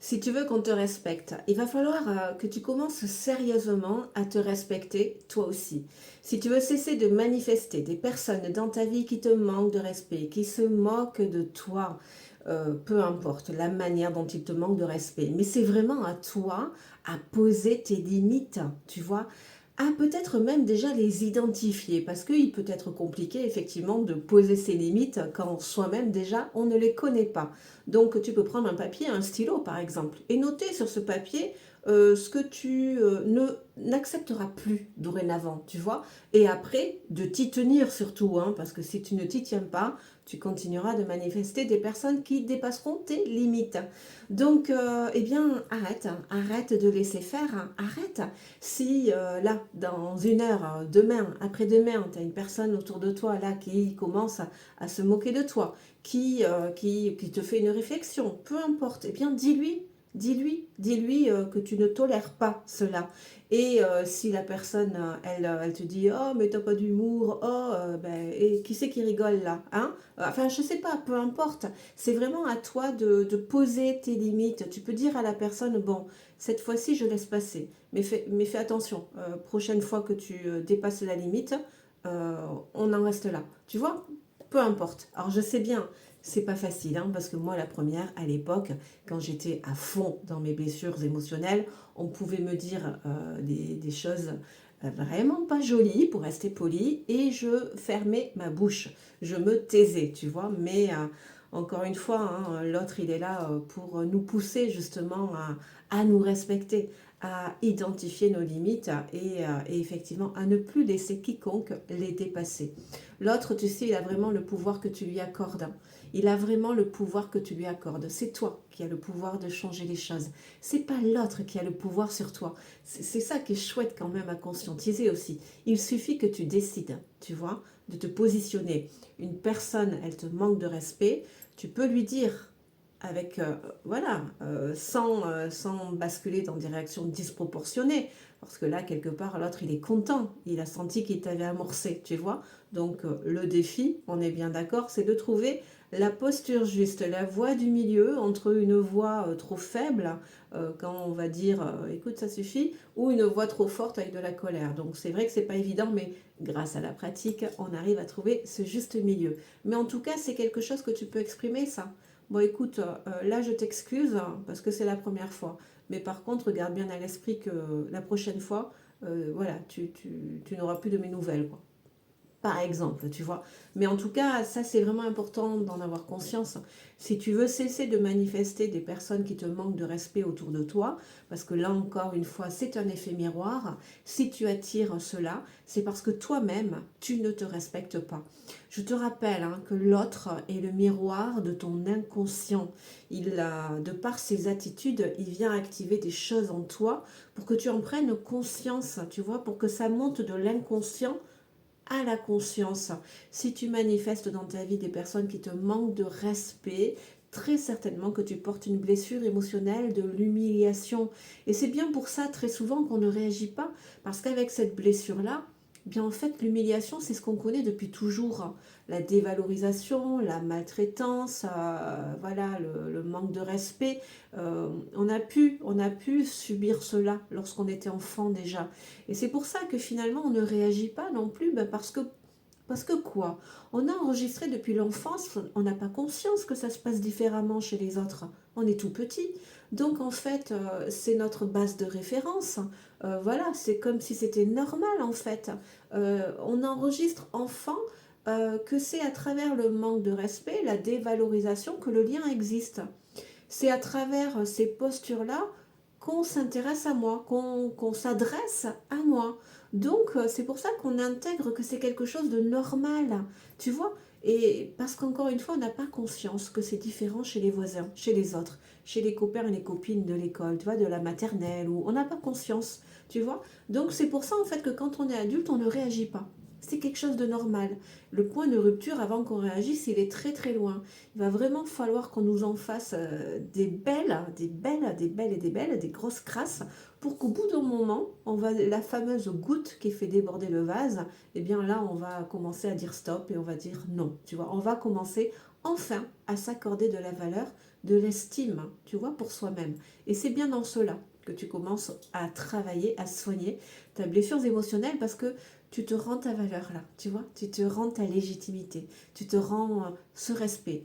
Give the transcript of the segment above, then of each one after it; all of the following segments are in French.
Si tu veux qu'on te respecte, il va falloir que tu commences sérieusement à te respecter toi aussi. Si tu veux cesser de manifester des personnes dans ta vie qui te manquent de respect, qui se moquent de toi, peu importe la manière dont ils te manquent de respect, mais c'est vraiment à toi à poser tes limites, tu vois, à peut-être même déjà les identifier, parce qu'il peut être compliqué effectivement de poser ses limites quand soi-même déjà on ne les connaît pas. Donc tu peux prendre un papier, un stylo par exemple, et noter sur ce papier ce que tu ne n'accepteras plus dorénavant, tu vois. Et après, de t'y tenir surtout, hein, parce que si tu ne t'y tiens pas, tu continueras de manifester des personnes qui dépasseront tes limites. Donc, eh bien, arrête, hein, arrête de laisser faire, hein, arrête. Si là, dans une heure, demain, après-demain, tu as une personne autour de toi là qui commence à se moquer de toi, qui te fait une réflexion, peu importe, eh bien dis-lui que tu ne tolères pas cela. Et si la personne, elle te dit «Oh, mais t'as pas d'humour, oh, ben, et qui c'est qui rigole là, hein?» Enfin, je sais pas, peu importe. C'est vraiment à toi de poser tes limites. Tu peux dire à la personne «Bon, cette fois-ci, je laisse passer. Mais fais attention, prochaine fois que tu dépasses la limite, euh, on en reste là.» Tu vois? Peu importe. Alors je sais bien, c'est pas facile, hein, parce que moi la première, à l'époque, quand j'étais à fond dans mes blessures émotionnelles, on pouvait me dire des choses vraiment pas jolies, pour rester poli, et je fermais ma bouche. Je me taisais, tu vois, mais encore une fois, hein, l'autre il est là pour nous pousser justement à nous respecter, à identifier nos limites et effectivement à ne plus laisser quiconque les dépasser. L'autre, tu sais, il a vraiment le pouvoir que tu lui accordes. Il a vraiment le pouvoir que tu lui accordes. C'est toi qui as le pouvoir de changer les choses. C'est pas l'autre qui a le pouvoir sur toi. C'est ça qui est chouette quand même à conscientiser aussi. Il suffit que tu décides, tu vois, de te positionner. Une personne, elle te manque de respect, tu peux lui dire avec, voilà, sans basculer dans des réactions disproportionnées. Parce que là, quelque part, l'autre, il est content. Il a senti qu'il t'avait amorcé, tu vois. Donc, le défi, on est bien d'accord, c'est de trouver la posture juste, la voie du milieu entre une voix trop faible, quand on va dire écoute, ça suffit, ou une voix trop forte avec de la colère. Donc, c'est vrai que c'est pas évident, mais grâce à la pratique, on arrive à trouver ce juste milieu. Mais en tout cas, c'est quelque chose que tu peux exprimer, ça. Bon, écoute, là, je t'excuse parce que c'est la première fois. Mais par contre, garde bien à l'esprit que la prochaine fois, voilà, tu n'auras plus de mes nouvelles, quoi, par exemple, tu vois. Mais en tout cas, ça c'est vraiment important d'en avoir conscience. Si tu veux cesser de manifester des personnes qui te manquent de respect autour de toi, parce que là encore une fois, c'est un effet miroir, si tu attires cela, c'est parce que toi-même, tu ne te respectes pas. Je te rappelle hein, que l'autre est le miroir de ton inconscient. De par ses attitudes, il vient activer des choses en toi pour que tu en prennes conscience, tu vois, pour que ça monte de l'inconscient à la conscience. Si tu manifestes dans ta vie des personnes qui te manquent de respect, très certainement que tu portes une blessure émotionnelle, de l'humiliation. Et c'est bien pour ça très souvent qu'on ne réagit pas, parce qu'avec cette blessure-là, bien en fait l'humiliation c'est ce qu'on connaît depuis toujours. La dévalorisation, la maltraitance, voilà, le manque de respect. On a pu subir cela lorsqu'on était enfant déjà. Et c'est pour ça que finalement on ne réagit pas non plus, ben parce que quoi? On a enregistré depuis l'enfance, on n'a pas conscience que ça se passe différemment chez les autres. On est tout petit. Donc en fait, c'est notre base de référence. Voilà, c'est comme si c'était normal en fait. On enregistre enfant que c'est à travers le manque de respect, la dévalorisation, que le lien existe. C'est à travers ces postures-là qu'on s'intéresse à moi, qu'on s'adresse à moi. Donc, c'est pour ça qu'on intègre que c'est quelque chose de normal, tu vois. Et parce qu'encore une fois, on n'a pas conscience que c'est différent chez les voisins, chez les autres, chez les copains et les copines de l'école, tu vois, de la maternelle, où on n'a pas conscience, tu vois. Donc, c'est pour ça, en fait, que quand on est adulte, on ne réagit pas. C'est quelque chose de normal. Le point de rupture avant qu'on réagisse, il est très très loin. Il va vraiment falloir qu'on nous en fasse des grosses crasses pour qu'au bout d'un moment, la fameuse goutte qui fait déborder le vase, eh bien là, on va commencer à dire stop et on va dire non. Tu vois, on va commencer enfin à s'accorder de la valeur, de l'estime, tu vois, pour soi-même. Et c'est bien dans cela que tu commences à travailler, à soigner ta blessure émotionnelle parce que tu te rends ta valeur là, tu vois, tu te rends ta légitimité, tu te rends ce respect,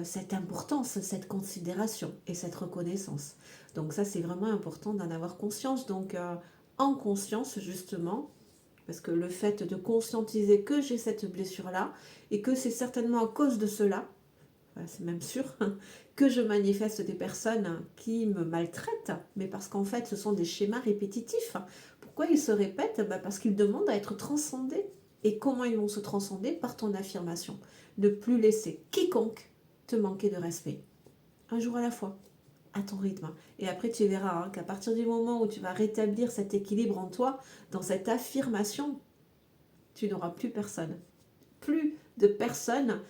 cette importance, cette considération et cette reconnaissance. Donc ça, c'est vraiment important d'en avoir conscience. Donc en conscience, justement, parce que le fait de conscientiser que j'ai cette blessure-là et que c'est certainement à cause de cela, c'est même sûr, que je manifeste des personnes qui me maltraitent, mais parce qu'en fait, ce sont des schémas répétitifs. Pourquoi ils se répètent? Parce qu'ils demandent à être transcendés. Et comment ils vont se transcender? Par ton affirmation. Ne plus laisser quiconque te manquer de respect. Un jour à la fois, à ton rythme. Et après, tu verras qu'à partir du moment où tu vas rétablir cet équilibre en toi, dans cette affirmation, tu n'auras plus personne. Plus de personnes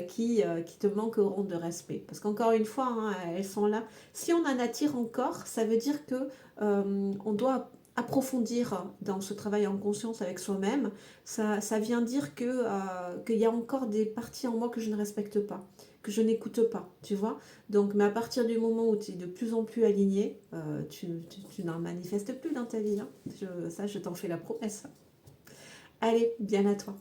qui te manqueront de respect. Parce qu'encore une fois, elles sont là. Si on en attire encore, ça veut dire que on doit approfondir dans ce travail en conscience avec soi-même. Ça vient dire qu'il y a encore des parties en moi que je ne respecte pas, que je n'écoute pas, tu vois. Donc, mais à partir du moment où tu es de plus en plus aligné, tu n'en manifestes plus dans ta vie. Ça, je t'en fais la promesse. Allez, bien à toi.